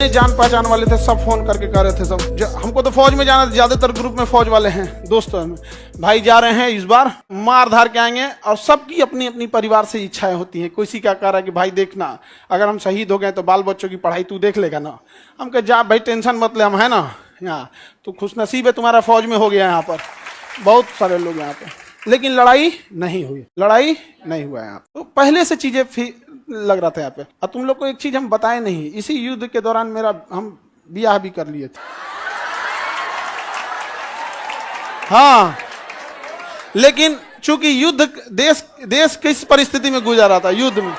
जान पहचान वाले थे, सब फोन करके कह रहे थे सब हमको तो फौज में जाना, ज्यादातर ग्रुप में फौज वाले हैं दोस्तों में, भाई जा रहे हैं इस बार मार धार के आएंगे। और सबकी अपनी अपनी परिवार से इच्छाएं होती हैं। किसी का कह रहा है कि भाई देखना अगर हम शहीद हो गए तो बाल बच्चों की पढ़ाई तू देख लेगा ना। हम कह जा भाई टेंशन मत ले, हम है ना यहाँ, तो खुशनसीब है तुम्हारा फौज में हो गया यहाँ पर, बहुत सारे लोग यहाँ पे। लेकिन लड़ाई नहीं हुई, लड़ाई नहीं हुआ यहाँ। तो पहले से चीजें लग रहा था यहाँ पे। और तुम लोग को एक चीज हम बताए नहीं, इसी युद्ध के दौरान मेरा हम ब्याह भी कर लिए थे। हाँ, लेकिन चूंकि युद्ध देश किस परिस्थिति में गुजर रहा था युद्ध में,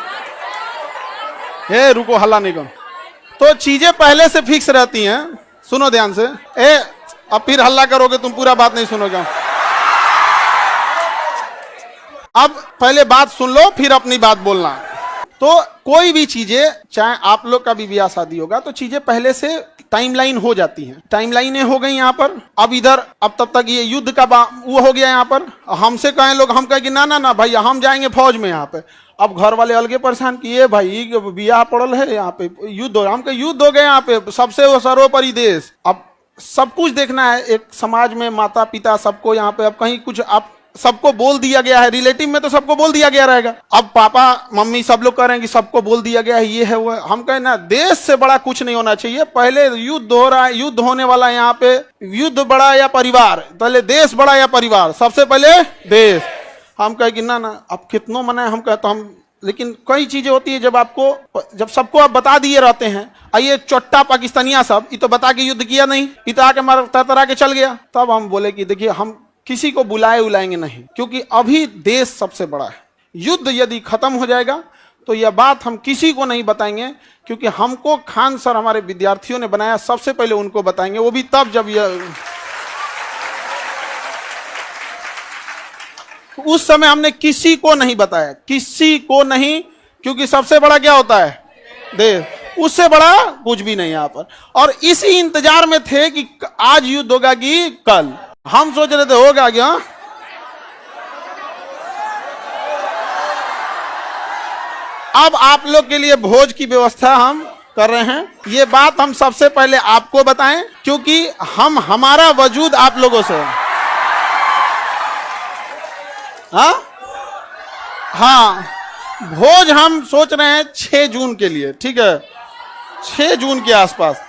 हे रुको हल्ला नहीं करो, तो चीजें पहले से फिक्स रहती हैं। सुनो ध्यान से, अब फिर हल्ला करोगे तुम पूरा बात नहीं सुनोगे। अब पहले बात सुन लो फिर अपनी बात बोलना। तो कोई भी चीजें, चाहे आप लोग का भी ब्याह शादी होगा तो चीजें पहले से टाइमलाइन हो जाती हैं। टाइमलाइनें हो गई यहाँ पर। अब इधर अब तब तक ये युद्ध का वो हो गया यहाँ पर। हमसे कहें लोग, हम कहें कि ना ना ना भाई हम जाएंगे फौज में यहाँ पे। अब घर वाले अलगे परेशान किए, भाई ब्याह पड़ल है यहाँ पे, युद्ध हो, हम कहे युद्ध हो गए यहाँ पे, सबसे सर्वोपरि देश। अब सब कुछ देखना है एक समाज में, माता पिता सबको यहाँ पे। अब कहीं कुछ आप सबको बोल दिया गया है, रिलेटिव में तो सबको बोल दिया गया रहेगा। अब पापा मम्मी सब लोग कह रहे हैं कि सबको बोल दिया गया है, ये है वो है। हम कहें ना, देश से बड़ा कुछ नहीं होना चाहिए। पहले युद्ध हो रहा है, युद्ध होने वाला है यहाँ पे। युद्ध बड़ा या परिवार, पहले देश बड़ा या परिवार, सबसे पहले देश। हम कहे कि ना ना अब कितनों मना है, हम कहते हम, लेकिन कई चीजें होती है जब सबको आप बता दिए रहते हैं। आइए चोट्टा पाकिस्तानिया सब, ये तो बता के युद्ध किया नहीं, इता आके मार तरा के चल गया। तब हम बोले कि देखिए हम किसी को बुलाएंगे नहीं, क्योंकि अभी देश सबसे बड़ा है। युद्ध यदि खत्म हो जाएगा तो यह बात हम किसी को नहीं बताएंगे, क्योंकि हमको खान सर हमारे विद्यार्थियों ने बनाया, सबसे पहले उनको बताएंगे, वो भी तब जब यह, उस समय हमने किसी को नहीं बताया, किसी को नहीं, क्योंकि सबसे बड़ा क्या होता है देश, उससे बड़ा कुछ भी नहीं यहाँ पर। और इसी इंतजार में थे कि आज युद्ध होगा कि कल। हम सोच रहे थे होगा क्या। अब आप लोग के लिए भोज की व्यवस्था हम कर रहे हैं। ये बात हम सबसे पहले आपको बताएं, क्योंकि हमारा वजूद आप लोगों से। हाँ, भोज हम सोच रहे हैं 6 जून के लिए, ठीक है, 6 जून के आसपास।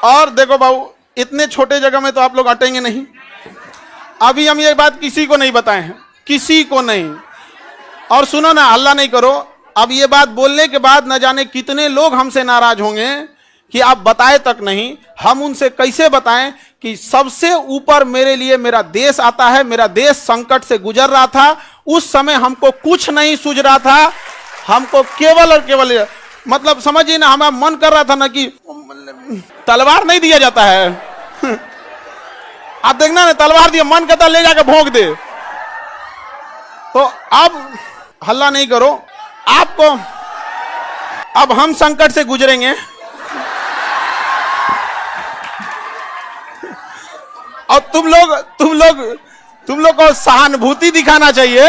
और देखो बाबू, इतने छोटे जगह में तो आप लोग अटेंगे नहीं। अभी हम ये बात किसी को नहीं बताए हैं, किसी को नहीं। और सुनो ना, हल्ला नहीं करो। अब ये बात बोलने के बाद न जाने कितने लोग हमसे नाराज होंगे कि आप बताए तक नहीं। हम उनसे कैसे बताएं कि सबसे ऊपर मेरे लिए मेरा देश आता है। मेरा देश संकट से गुजर रहा था, उस समय हमको कुछ नहीं सूझ रहा था, हमको केवल और केवल, मतलब समझिए ना, हमारा मन कर रहा था ना कि तलवार नहीं दिया जाता है आप देखना ना, तलवार दिया, मन करता ले जाकर भोंक दे। तो अब हल्ला नहीं करो, आपको अब हम संकट से गुजरेंगे और तुम लोग को सहानुभूति दिखाना चाहिए।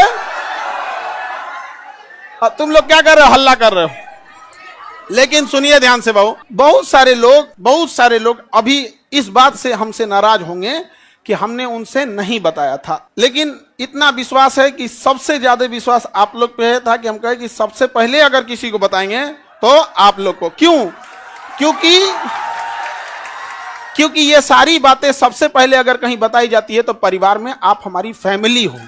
और तुम लोग क्या कर रहे हो, हल्ला कर रहे हो। लेकिन सुनिए ध्यान से बाबू, बहुत सारे लोग अभी इस बात से हमसे नाराज होंगे कि हमने उनसे नहीं बताया था। लेकिन इतना विश्वास है कि सबसे ज्यादा विश्वास आप लोग पे था कि हम कहे कि सबसे पहले अगर किसी को बताएंगे तो आप लोग को। क्यों? क्योंकि ये सारी बातें सबसे पहले अगर कहीं बताई जाती है तो परिवार में आप हमारी फैमिली हो।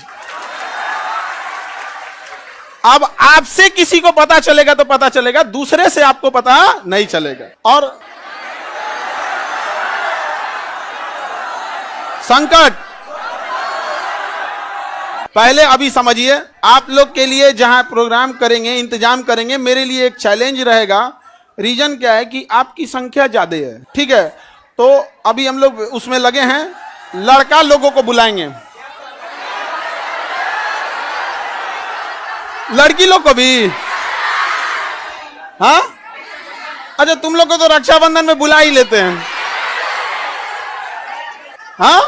अब आपसे किसी को पता चलेगा तो पता चलेगा, दूसरे से आपको पता नहीं चलेगा। और संकट पहले अभी समझिए, आप लोग के लिए जहां प्रोग्राम करेंगे, इंतजाम करेंगे, मेरे लिए एक चैलेंज रहेगा। रीजन क्या है कि आपकी संख्या ज्यादा है, ठीक है। तो अभी हम लोग उसमें लगे हैं, लड़का लोगों को बुलाएंगे, लड़की लोग को भी। हाँ, अच्छा, तुम लोग को तो रक्षाबंधन में बुला ही लेते हैं। हाँ,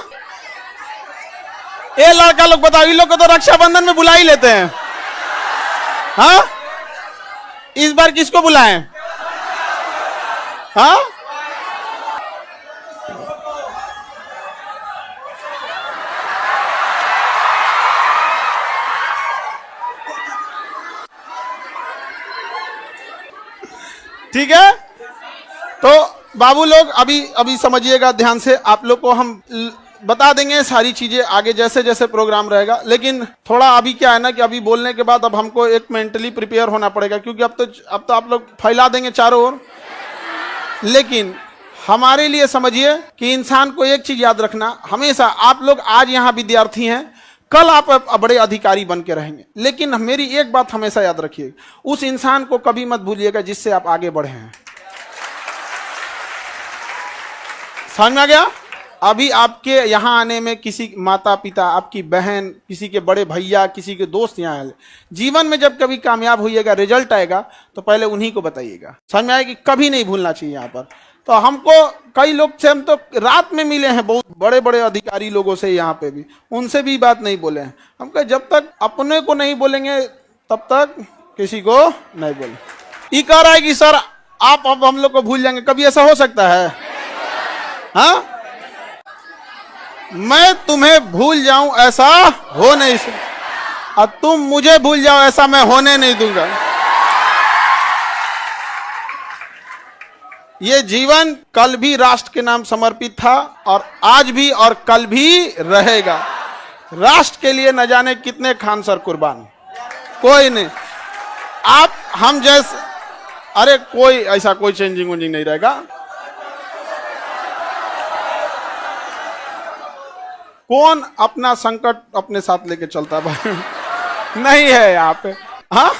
ये लड़का लोग बताओ, इन लोग को तो रक्षाबंधन में बुला ही लेते हैं। हाँ, इस बार किसको बुलाएं? हाँ, ठीक है। तो बाबू लोग अभी अभी समझिएगा ध्यान से, आप लोग को हम बता देंगे सारी चीजें आगे जैसे जैसे प्रोग्राम रहेगा। लेकिन थोड़ा अभी क्या है ना कि अभी बोलने के बाद अब हमको एक मेंटली प्रिपेयर होना पड़ेगा, क्योंकि अब तो आप लोग फैला देंगे चारों ओर। लेकिन हमारे लिए समझिए कि इंसान को एक चीज याद रखना, हमेशा आप लोग आज यहाँ विद्यार्थी हैं, कल आप बड़े अधिकारी बन के रहेंगे। लेकिन मेरी एक बात हमेशा याद रखिए, उस इंसान को कभी मत भूलिएगा जिससे आप आगे बढ़े हैं। समझ में आ गया? अभी आपके यहाँ आने में किसी माता पिता, आपकी बहन, किसी के बड़े भैया, किसी के दोस्त यहाँ आए, जीवन में जब कभी कामयाब होइएगा, रिजल्ट आएगा, तो पहले उन्हीं को बताइएगा। समझ में आएगी? कभी नहीं भूलना चाहिए यहाँ पर। तो हमको कई लोग से हम तो रात में मिले हैं, बहुत बड़े बड़े अधिकारी लोगों से यहाँ पे भी, उनसे भी बात नहीं बोले हैं। हम कहे जब तक अपने को नहीं बोलेंगे तब तक किसी को नहीं बोले। ये कह रहा है कि सर आप अब हम लोग को भूल जाएंगे, कभी ऐसा हो सकता है? हाँ, मैं तुम्हें भूल जाऊं ऐसा हो नहीं सकता, और तुम मुझे भूल जाओ ऐसा मैं होने नहीं दूंगा। ये जीवन कल भी राष्ट्र के नाम समर्पित था, और आज भी और कल भी रहेगा। राष्ट्र के लिए न जाने कितने खान सर कुर्बान, कोई नहीं। आप हम जैसे, अरे कोई ऐसा कोई चेंजिंग वेंजिंग नहीं रहेगा। कौन अपना संकट अपने साथ लेके चलता भाई? नहीं है यहाँ पे। हाँ,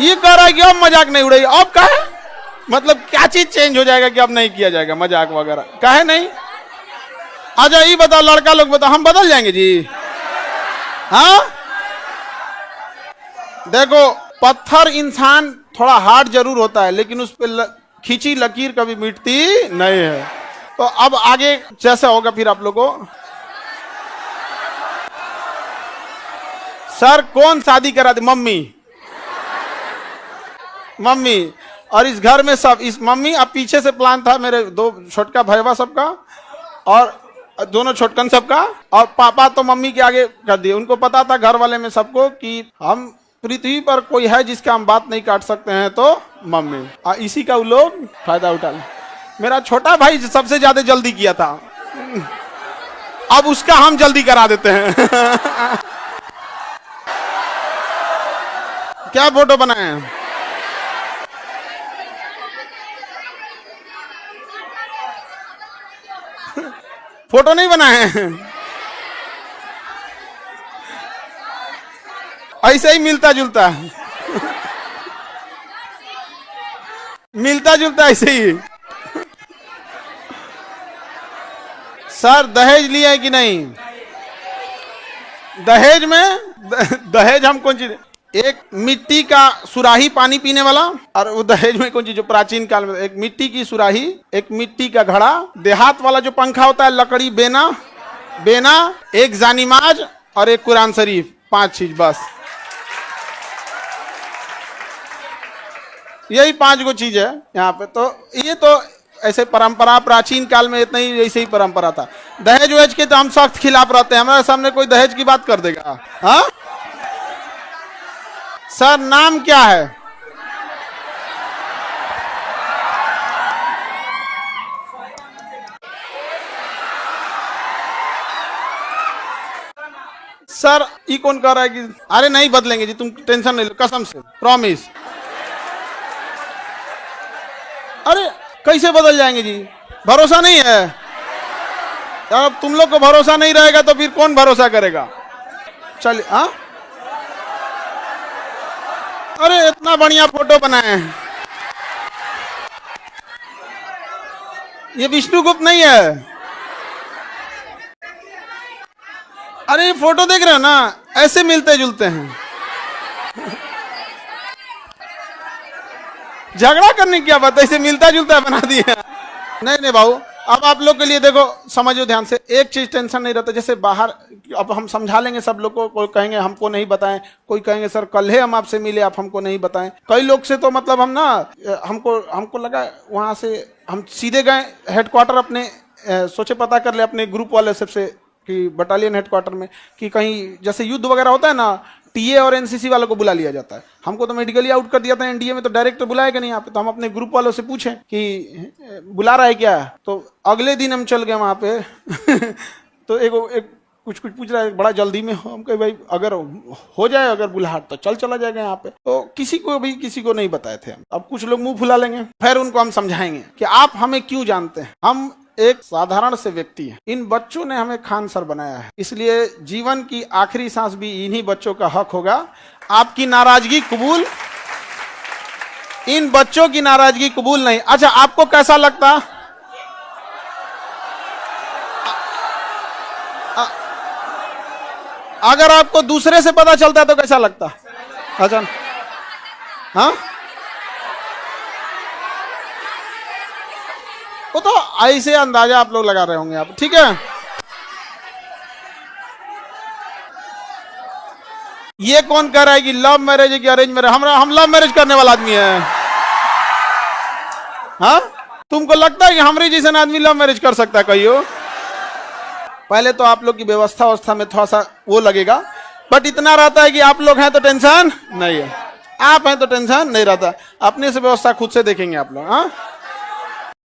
ये कह रहा है कि अब मजाक नहीं उड़ेगी। अब कहे मतलब क्या चीज चेंज हो जाएगा कि अब नहीं किया जाएगा मजाक वगैरह? कहे नहीं। अच्छा ये बताओ, लड़का लोग बताओ, हम बदल जाएंगे जी? हाँ, देखो पत्थर इंसान थोड़ा हार्ड जरूर होता है, लेकिन उस पर खींची लकीर कभी मिटती नहीं है। तो अब आगे जैसा होगा फिर आप लोगों को, सर कौन शादी करा दी? मम्मी। मम्मी, और इस घर में सब इस मम्मी। अब पीछे से प्लान था मेरे दो छोटका भैया सबका, और दोनों छोटकन सबका, और पापा तो मम्मी के आगे कर दिए। उनको पता था घर वाले में सबको कि हम पृथ्वी पर कोई है जिसका हम बात नहीं काट सकते हैं, तो मम्मी। और इसी का वो लोग फायदा उठा ले। मेरा छोटा भाई सबसे ज्यादा जल्दी किया था, अब उसका हम जल्दी करा देते हैं। क्या फोटो बनाए हैं? फोटो नहीं बनाए हैं, ऐसे ही मिलता जुलता मिलता जुलता ऐसे ही। सर दहेज लिया है कि नहीं? दहेज में दहेज हम कौन चीज, एक मिट्टी का सुराही पानी पीने वाला, और वो दहेज में कौन चीज जो प्राचीन काल में एक मिट्टी की सुराही, एक मिट्टी का घड़ा, देहात वाला जो पंखा होता है लकड़ी, बेना बेना, एक जानिमाज और एक कुरान शरीफ, 5 चीज बस। यही 5 गो चीज है यहाँ पे। तो ये तो ऐसे परंपरा प्राचीन काल में इतना ही ऐसे ही परंपरा था। दहेज वहेज के तो हम सख्त खिलाफ रहते हैं, हमारे सामने कोई दहेज की बात कर देगा? हाँ सर, नाम क्या है? सर ये कौन कह रहा है कि अरे नहीं बदलेंगे जी, तुम टेंशन नहीं लो, कसम से प्रॉमिस। अरे कैसे बदल जाएंगे जी? भरोसा नहीं है। अब तुम लोग को भरोसा नहीं रहेगा तो फिर कौन भरोसा करेगा? चलिए। हाँ, अरे इतना बढ़िया फोटो बनाए हैं। ये विष्णुगुप्त नहीं है? अरे फोटो देख रहे हो ना, ऐसे मिलते जुलते हैं। झगड़ा करने की क्या बात है, इसे मिलता जुलता बना दिया। नहीं नहीं बाबू, अब आप लोग के लिए देखो, समझो ध्यान से, एक चीज टेंशन नहीं रहता। जैसे बाहर अब हम समझा लेंगे सब लोग को, कोई कहेंगे हमको नहीं बताएं, कोई कहेंगे सर कल ही हम आपसे मिले, आप हमको नहीं बताएं। कई लोग से तो मतलब हम ना, हमको लगा वहां से हम सीधे गए हेडक्वार्टर अपने, सोचे पता कर ले अपने ग्रुप वाले सबसे कि बटालियन हेडक्वार्टर में कि कहीं जैसे युद्ध वगैरह होता है ना, टीए और एनसीसी वालों को बुला लिया जाता है। हमको तो मेडिकली आउट कर दिया था एनडीए में, तो डायरेक्ट बुलाएगा नहीं यहाँ पे। तो हम अपने ग्रुप वालों से पूछें कि बुला रहा है क्या, तो अगले दिन हम चल गए वहाँ पे तो एक कुछ पूछ रहा है, बड़ा जल्दी में हो। हम कहे भाई अगर हो जाए अगर बुलाहट तो चला जाएगा यहाँ पे। तो किसी को नहीं बताए थे हम। अब कुछ लोग मुंह फुला लेंगे, फिर उनको हम समझाएंगे कि आप हमें क्यों जानते हैं, हम एक साधारण से व्यक्ति है। इन बच्चों ने हमें खान सर बनाया है, इसलिए जीवन की आखिरी सांस भी इन्हीं बच्चों का हक होगा। आपकी नाराजगी कबूल, इन बच्चों की नाराजगी कबूल नहीं। अच्छा, आपको कैसा लगता, अगर आपको दूसरे से पता चलता तो कैसा लगता? अच्छा, हाँ, वो तो ऐसे अंदाजा आप लोग लगा रहे होंगे आप, ठीक है। ये कौन कह रहा है कि लव मैरिज है कि अरेंज मैरिज? हम लव मैरिज करने वाला आदमी है। हाँ, तुमको लगता है कि हमारे जैसा आदमी लव मैरिज कर सकता है? कहियो, पहले तो आप लोग की व्यवस्था में थोड़ा सा वो लगेगा, बट इतना रहता है कि आप लोग हैं तो टेंशन नहीं है, आप हैं तो टेंशन नहीं रहता। अपने से व्यवस्था खुद से देखेंगे आप लोग। हाँ,